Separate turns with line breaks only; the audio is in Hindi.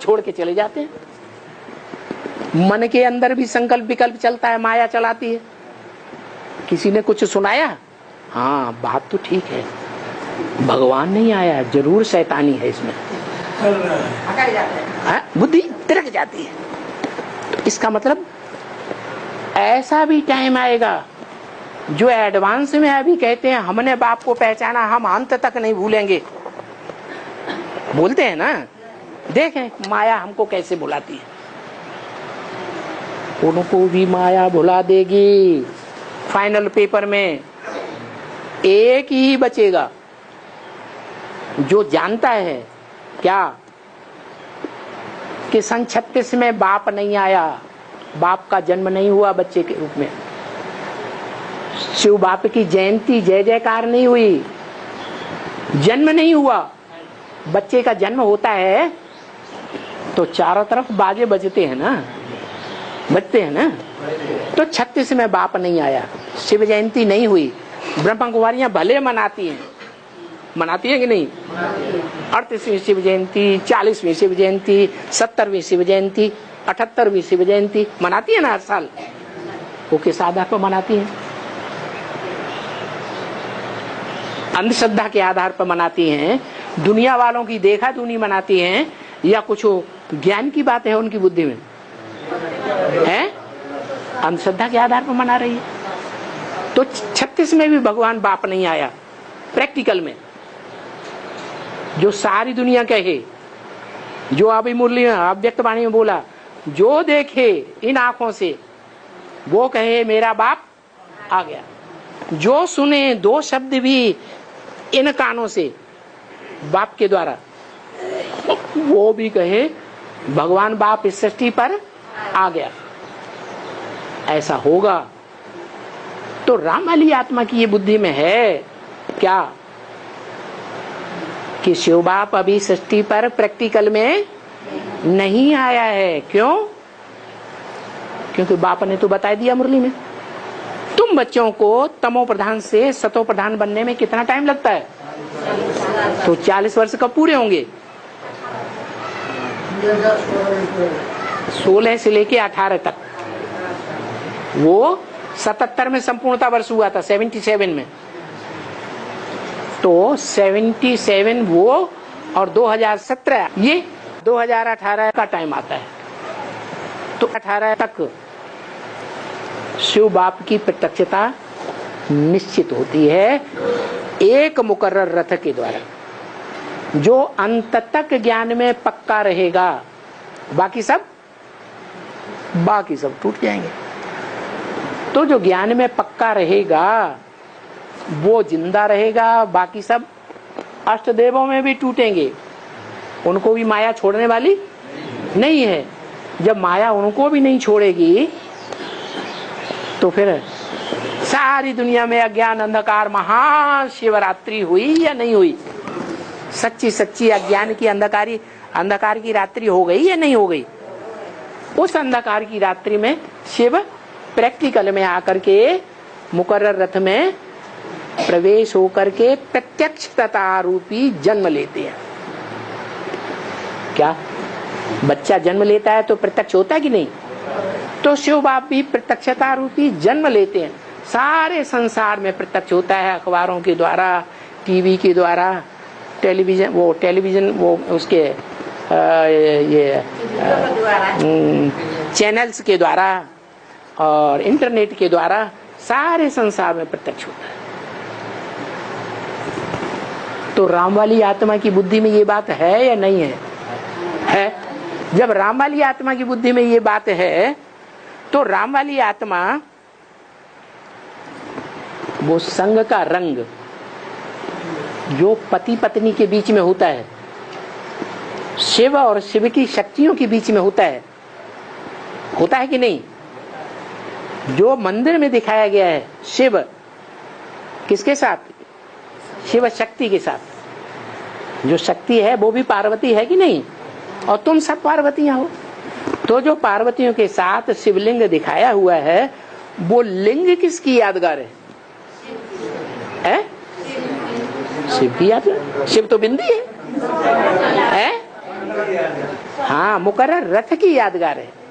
छोड़ के चले जाते हैं। मन के अंदर भी संकल्प विकल्प चलता है, माया चलाती है। किसी ने कुछ सुनाया, हाँ बात तो ठीक है, भगवान नहीं आया, जरूर शैतानी है इसमें, बुद्धि तिरक जाती है। तो इसका मतलब ऐसा भी टाइम आएगा, जो एडवांस में अभी कहते हैं हमने बाप को पहचाना, हम अंत तक नहीं भूलेंगे, बोलते हैं ना, देखें माया हमको कैसे भुलाती है। उनको भी माया भुला देगी। फाइनल पेपर में एक ही बचेगा जो जानता है क्या कि सन 36 में बाप नहीं आया, बाप का जन्म नहीं हुआ बच्चे के रूप में, शिव बाप की जयंती जय जयकार नहीं हुई, जन्म नहीं हुआ। बच्चे का जन्म होता है तो चारों तरफ बाजे बजते हैं ना, बजते हैं ना। तो 36 में बाप नहीं आया, शिव जयंती नहीं हुई। ब्रह्म कुमारियां भले मनाती हैं, मनाती है कि नहीं? 38वीं शिव जयंती, 40वीं शिव जयंती, 70वीं शिव जयंती, 78वीं शिव जयंती मनाती है ना हर साल। वो किस आधार पर मनाती है? अंधश्रद्धा के आधार पर मनाती हैं, दुनिया वालों की देखा दुनी मनाती हैं, या कुछ ज्ञान की बात है उनकी बुद्धि में है? अंधश्रद्धा के आधार पर मना रही है। तो 36 में भी भगवान बाप नहीं आया। प्रैक्टिकल में जो सारी दुनिया कहे, जो अभी मुरली अव्यक्त वाणी में बोला, जो देखे इन आंखों से वो कहे मेरा बाप आ गया, जो सुने दो शब्द भी इन कानों से बाप के द्वारा, वो भी कहे भगवान बाप इस सृष्टि पर आ गया। ऐसा होगा तो राम वाली आत्मा की ये बुद्धि में है क्या कि शिव बाप अभी सृष्टि पर प्रैक्टिकल में नहीं आया है? क्यों? क्योंकि बाप ने तो बता दिया मुरली में, तुम बच्चों को तमो प्रधान से सतो प्रधान बनने में कितना टाइम लगता है? तो 40 वर्ष कब पूरे होंगे? 16 से लेके 18 तक। वो 77 में संपूर्णता वर्ष हुआ था, 77 में। तो 77 वो और 2017 ये 2018 का टाइम आता है। तो 18 तक शिव बाप की प्रत्यक्षता निश्चित होती है एक मुकर्रर रथ के द्वारा, जो अंत तक ज्ञान में पक्का रहेगा। बाकी सब टूट जाएंगे। तो जो ज्ञान में पक्का रहेगा वो जिंदा रहेगा, बाकी सब अष्टदेवों में भी टूटेंगे, उनको भी माया छोड़ने वाली नहीं है। जब माया उनको भी नहीं छोड़ेगी तो फिर सारी दुनिया में अज्ञान अंधकार महाशिवरात्रि हुई या नहीं हुई? सच्ची सच्ची अज्ञान की अंधकार की रात्रि हो गई या नहीं हो गई? उस अंधकार की रात्रि में शिव प्रैक्टिकल में आकर के मुकर्रर रथ में प्रवेश होकर के प्रत्यक्षता रूपी जन्म लेते हैं। क्या बच्चा जन्म लेता है तो प्रत्यक्ष होता है कि नहीं? तो शिव बाप भी प्रत्यक्षता रूपी जन्म लेते हैं। सारे संसार में प्रत्यक्ष होता है, अखबारों के द्वारा, टीवी के द्वारा, टेलीविजन वो उसके चैनल्स के द्वारा और इंटरनेट के द्वारा सारे संसार में प्रत्यक्ष होता है। तो राम वाली आत्मा की बुद्धि में ये बात है या नहीं है? है। जब राम वाली आत्मा की बुद्धि में ये बात है तो राम वाली आत्मा वो संग का रंग जो पति पत्नी के बीच में होता है, शिव और शिव की शक्तियों के बीच में होता है कि नहीं? जो मंदिर में दिखाया गया है शिव किसके साथ? शिव शक्ति के साथ। जो शक्ति है वो भी पार्वती है कि नहीं? और तुम सब पार्वतियां हो। तो जो पार्वतियों के साथ शिवलिंग दिखाया हुआ है वो लिंग किसकी यादगार है? शिव की यादगार। शिव तो बिंदी है? हाँ, मुकर्रर रथ की यादगार है।